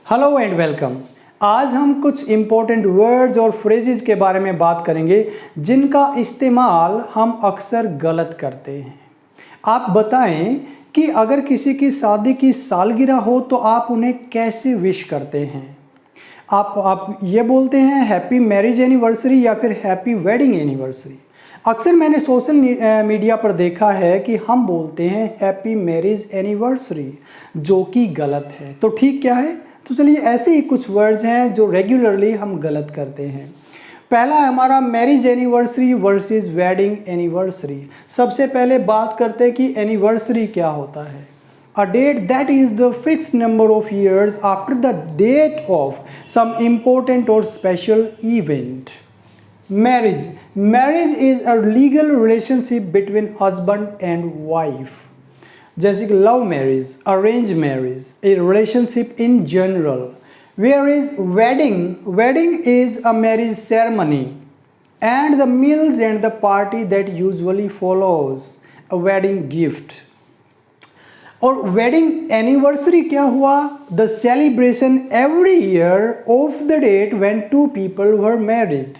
Hello and welcome. आज हम कुछ इम्पोर्टेंट वर्ड्स और फ्रेजेस के बारे में बात करेंगे जिनका इस्तेमाल हम अक्सर गलत करते हैं। आप बताएं कि अगर किसी की शादी की सालगिरह हो तो आप उन्हें कैसे विश करते हैं। आप ये बोलते हैं हैप्पी मैरिज एनिवर्सरी या फिर हैप्पी वेडिंग एनिवर्सरी। अक्सर मैंने सोशल मीडिया पर देखा है कि हम बोलते हैं हैप्पी मैरिज एनिवर्सरी, जो कि गलत है। तो ठीक क्या है? तो चलिए ऐसे ही कुछ वर्ड्स हैं जो रेगुलरली हम गलत करते हैं। पहला है हमारा marriage anniversary versus wedding anniversary. सबसे पहले बात करते हैं कि एनिवर्सरी क्या होता है। A date that is the fixed number of years after the date of some important or special event. Marriage is a legal relationship between husband and wife. जैसे कि love marriage, arrange marriage, a relationship in general. Whereas wedding is a marriage ceremony and the meals and the party that usually follows a wedding gift. और wedding anniversary क्या हुआ? The celebration every year of the date when two people were married.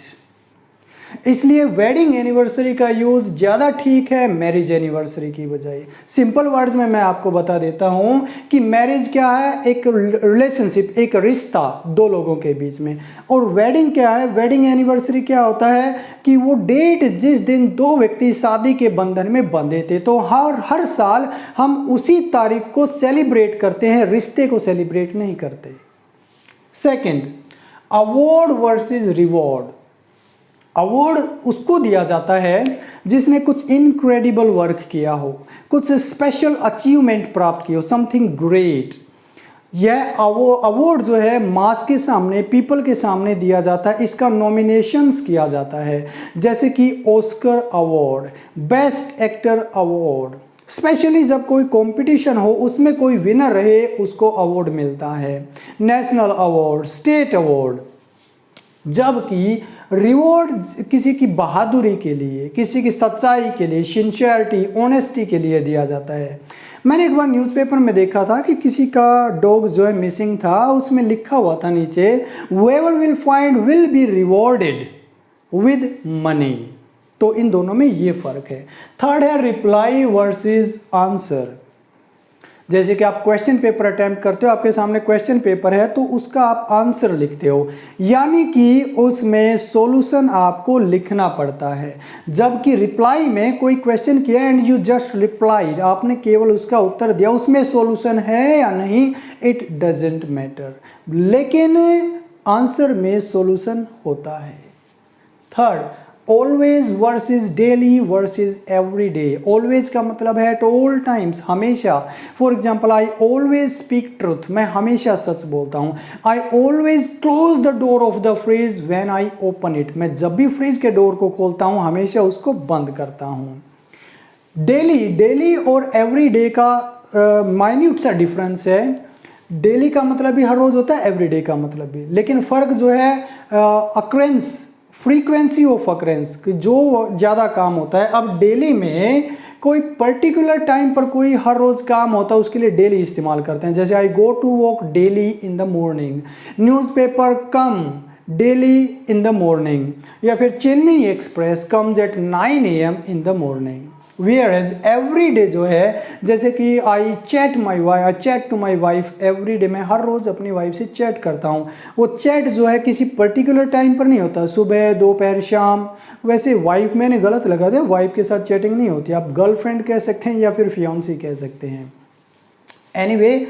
इसलिए wedding anniversary का use ज़्यादा ठीक है marriage anniversary की बजाय। सिंपल वर्ड्स में मैं आपको बता देता हूँ कि मैरिज क्या है? एक रिलेशनशिप, एक रिश्ता दो लोगों के बीच में। और वेडिंग क्या है? वेडिंग एनिवर्सरी क्या होता है कि वो डेट जिस दिन दो व्यक्ति शादी के बंधन में बंधे थे। तो हर साल हम उसी तारीख को सेलिब्रेट करते हैं, रिश्ते को सेलिब्रेट नहीं करते। Second, award versus reward. Award उसको दिया जाता है जिसने कुछ इनक्रेडिबल वर्क किया हो, कुछ स्पेशल अचीवमेंट प्राप्त की हो, समथिंग ग्रेट। यह अवार्ड जो है मास के सामने, पीपल के सामने दिया जाता है। इसका नॉमिनेशंस किया जाता है, जैसे कि Oscar award, best actor award. Specially जब कोई कंपटीशन हो, उसमें कोई विनर रहे, उसको अवार्ड मिलता है। National award, state award. जबकि रिवॉर्ड किसी की बहादुरी के लिए, किसी की सच्चाई के लिए, सिंसियरिटी, ऑनेस्टी के लिए दिया जाता है। मैंने एक बार न्यूज़पेपर में देखा था कि किसी का डॉग जो है मिसिंग था, उसमें लिखा हुआ था नीचे, whoever will find will be rewarded with money। तो इन दोनों में ये फर्क है। थर्ड है रिप्लाई वर्सेस आंसर। जैसे कि आप क्वेश्चन पेपर अटेम्प्ट करते हो, आपके सामने क्वेश्चन पेपर है तो उसका आप आंसर लिखते हो, यानी कि उसमें सॉल्यूशन आपको लिखना पड़ता है। जबकि रिप्लाई में कोई क्वेश्चन किया एंड यू जस्ट रिप्लाइड, आपने केवल उसका उत्तर दिया, उसमें सॉल्यूशन है या नहीं इट डजेंट मैटर, लेकिन आंसर में सॉल्यूशन होता है। Third, always versus daily versus every day. Always का मतलब है एट ऑल टाइम्स, हमेशा। For example, I always speak truth, मैं हमेशा सच बोलता हूँ। I always close the door of the fridge when I open it, मैं जब भी फ्रिज के डोर को खोलता हूँ हमेशा उसको बंद करता हूँ। डेली और एवरी डे का माइन्यूट सा डिफरेंस है। डेली का मतलब भी हर रोज होता है, एवरी डे का मतलब भी, लेकिन फ़र्क जो है अक्रेंस, फ्रीक्वेंसी ऑफ अक्रेंस, जो ज़्यादा काम होता है। अब डेली में कोई पर्टिकुलर टाइम पर कोई हर रोज़ काम होता है, उसके लिए डेली इस्तेमाल करते हैं। जैसे I go to walk daily in the morning, newspaper come daily in the morning, या फिर Chennai express comes at 9 AM in the morning. Whereas every day जो है, जैसे कि I chat to my wife every day, मैं हर रोज़ अपनी wife से चैट करता हूँ। वो चैट जो है किसी पर्टिकुलर टाइम पर नहीं होता, सुबह, दोपहर, शाम। वैसे वाइफ मैंने गलत लगा दिया, वाइफ के साथ चैटिंग नहीं होती, आप गर्लफ्रेंड कह सकते हैं या फिर फियांसी कह सकते हैं। एनीवे,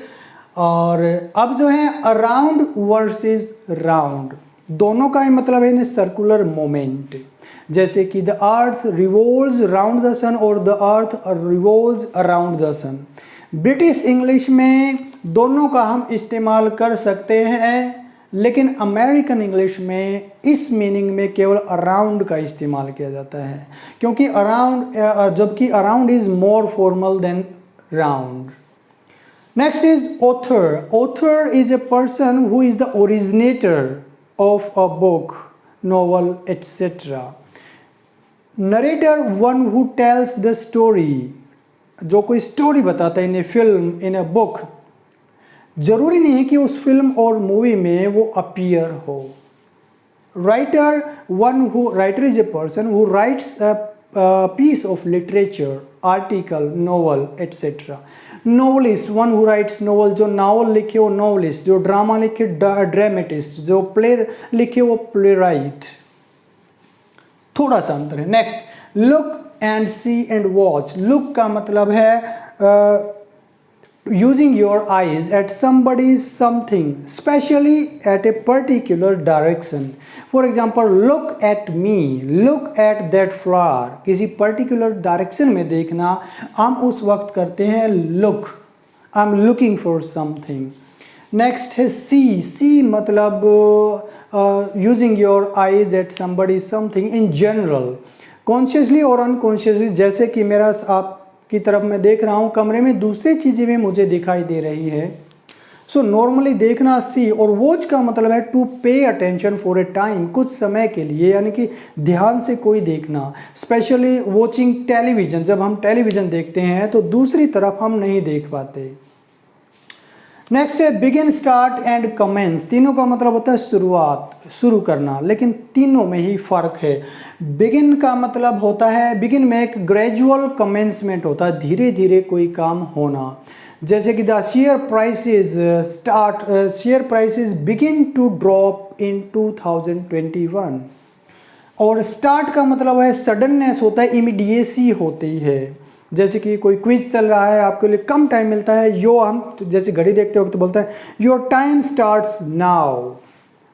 और अब जो है अराउंड वर्सेस राउंड, दोनों का ही मतलब है सर्कुलर मोमेंट। जैसे कि the earth revolves round the sun और the earth revolves around the sun. British English में दोनों का हम इस्तेमाल कर सकते हैं, लेकिन अमेरिकन इंग्लिश में इस मीनिंग में केवल अराउंड का इस्तेमाल किया जाता है, क्योंकि जबकि around is more formal than round. Next is author. Author is a person who is the originator of a book, novel, etc. Narrator, one who tells the story, जो कोई स्टोरी बताता है इन ए फिल्म, इन ए बुक। ज़रूरी नहीं है कि उस film और मूवी में वो अपीयर हो। Writer is a person who rights a piece of literature, article, novel, etc. Novelist one who rights novel, जो नावल लिखे वो नोवलिस्ट, जो ड्रामा लिखे ड्रामेटिस्ट, जो प्ले लिखे वो प्ले राइट। थोड़ा सा अंतर है। Next, look and see and watch. Look का मतलब है using your eyes at somebody something, especially at a particular direction. For example, look at me, look at that flower. किसी particular direction में देखना हम उस वक्त करते हैं look, I'm looking for something. Next है see मतलब using your eyes at somebody something in general, consciously और unconsciously। जैसे कि मेरा आप की तरफ मैं देख रहा हूँ, कमरे में दूसरी चीज़ें भी मुझे दिखाई दे रही है। सो नॉर्मली देखना सी, और वॉच का मतलब है to pay attention for a time, कुछ समय के लिए, यानी कि ध्यान से कोई देखना। स्पेशली वॉचिंग टेलीविज़न, जब हम टेलीविज़न देखते हैं तो दूसरी तरफ हम नहीं देख पाते। नेक्स्ट है बिगिन, स्टार्ट एंड कमेंस। तीनों का मतलब होता है शुरुआत, शुरू करना, लेकिन तीनों में ही फ़र्क है। बिगिन का मतलब होता है, बिगिन में एक ग्रेजुअल कमेंसमेंट होता है, धीरे धीरे कोई काम होना। जैसे कि the share prices begin to drop in 2021। और स्टार्ट का मतलब है सडननेस होता है, इमीडिएसी होती है। जैसे कि कोई क्विज चल रहा है, आपके लिए कम टाइम मिलता है, हम जैसे घड़ी देखते वक्त बोलते हैं your time starts now.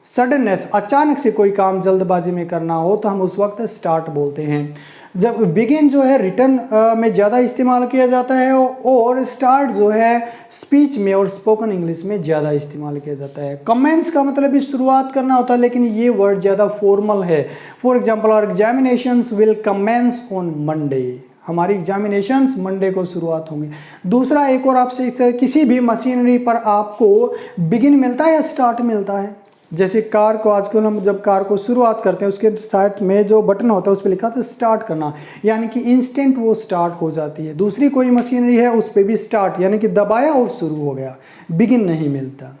Suddenness, अचानक से कोई काम जल्दबाजी में करना हो तो हम उस वक्त स्टार्ट बोलते हैं। जब बिगिन जो है रिटर्न में ज़्यादा इस्तेमाल किया जाता है, और स्टार्ट जो है स्पीच में और स्पोकन इंग्लिश में ज़्यादा इस्तेमाल किया जाता है। कमेंस का मतलब भी शुरुआत करना होता है, लेकिन ये वर्ड ज़्यादा फॉर्मल है। For example, our examinations will commence on Monday. हमारी एग्जामिनेशंस मंडे को शुरुआत होंगी। दूसरा, एक और आपसे, किसी भी मशीनरी पर आपको बिगिन मिलता है या स्टार्ट मिलता है? जैसे कार को आजकल हम जब कार को शुरुआत करते हैं, उसके साइड में जो बटन होता है उस पर लिखा था स्टार्ट करना, यानी कि इंस्टेंट वो स्टार्ट हो जाती है। दूसरी कोई मशीनरी है उस पर भी स्टार्ट, यानी कि दबाया और शुरू हो गया, बिगिन नहीं मिलता।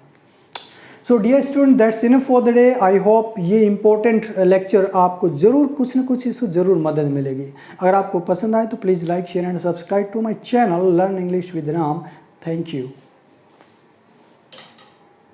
So dear student, that's enough for the day. I hope ये इंपॉर्टेंट लेक्चर आपको ज़रूर कुछ ना कुछ इसको ज़रूर मदद मिलेगी। अगर आपको पसंद आए तो please like, share and subscribe to my channel learn English with Ram. Thank you.